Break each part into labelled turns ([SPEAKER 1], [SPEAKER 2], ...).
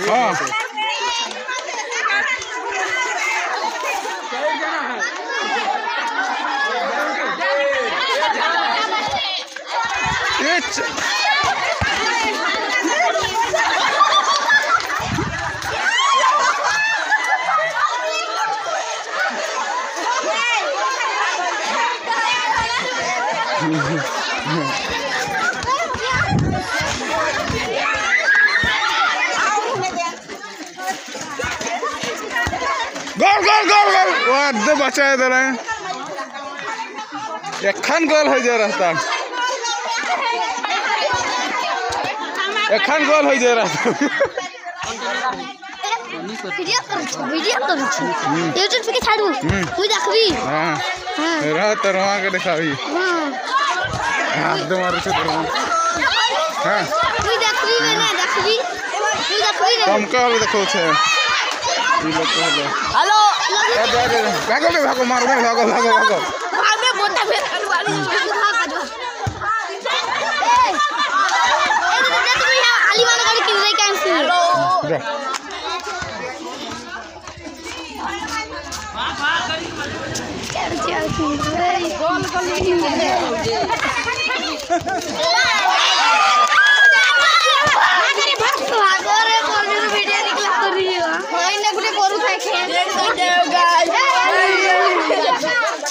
[SPEAKER 1] हाँ गोल गोल गोल गोल वो बचाए दे रहे हैं एखन गोल हो जा रहा था एखन गोल हो जा रहा था
[SPEAKER 2] वीडियो कर यूट्यूब पे छाड़ू तू देखबी
[SPEAKER 1] हां रहा तो रहा के दिखाबी हां दे मारे से हां
[SPEAKER 2] तू देखबी ना देखबी तू देखबी
[SPEAKER 1] हम कल देखो छे
[SPEAKER 2] हेलो
[SPEAKER 1] भागो मारो भागो
[SPEAKER 2] में मोटा फेर वाली आली वाला गाड़ी किन रे कैंसिल हेलो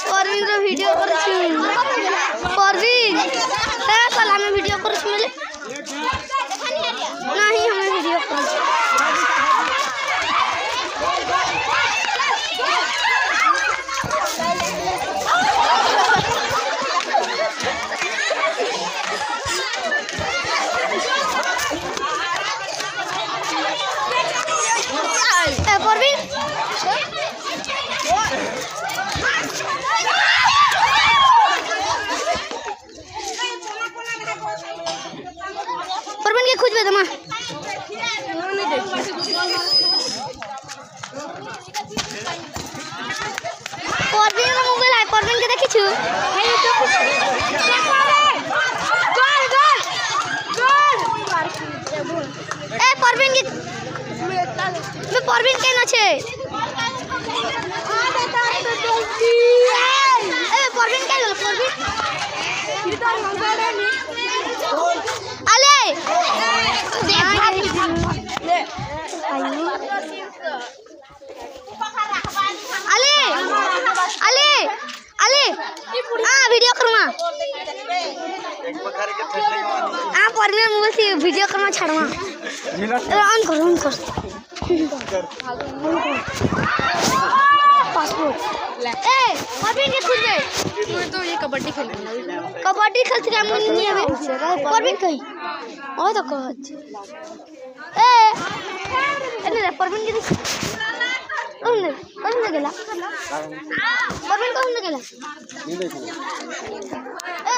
[SPEAKER 2] गोल वीडियो कर हमें वीडियो कर नहीं हमें वीडियो कर खुद में दमा परवीन का मोबाइल है परवीन के देखि छु गोल ए परवीन के मैं परवीन के न छे ए परवीन के परवीन अले वीडियो करूँगा परवीन मोबाइल से वीडियो करना छाड़वा ऑन कर पासपोर्ट ए परवीन के खुद में तो ये कबड्डी खेलती है नहीं है परवीन कहीं और तो कह ए अरे परवीन के कौन गेला परवीन कौन गेला ए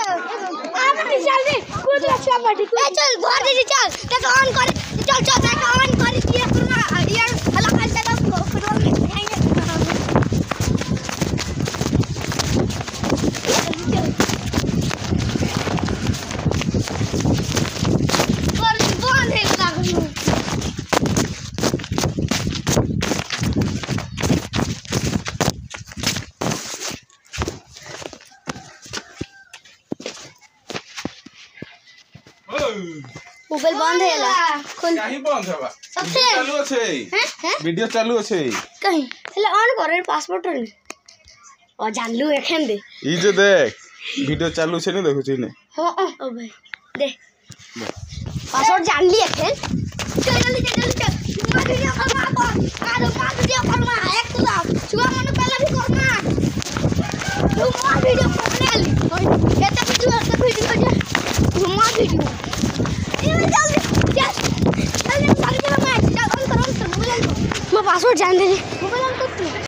[SPEAKER 2] चल रे कूद अच्छा पार्टी चल घर दे चल तक ऑन कर चल तक ऑन कर ये करना यार हला कर तक फुटबॉल में दिखाएंगे मोबाइल बंद है ला
[SPEAKER 1] कहीं बंद है बा
[SPEAKER 2] सबसे
[SPEAKER 1] चालू আছে वीडियो चालू আছে
[SPEAKER 2] कहीं हेले ऑन कर पासपोर्ट रे ओ जानलू एखन दे
[SPEAKER 1] ई जे देख वीडियो चालू છે ને देखो छी ने
[SPEAKER 2] हां ओ भाई दे पासवर्ड जान ली एखन चल जल्दी चल वीडियो करना वीडियो करना एक तो छुआ मन पहले भी करना तू वीडियो करने ली ये तक वीडियो जा तू वीडियो जल्दी मैं पासवर्ड जान दे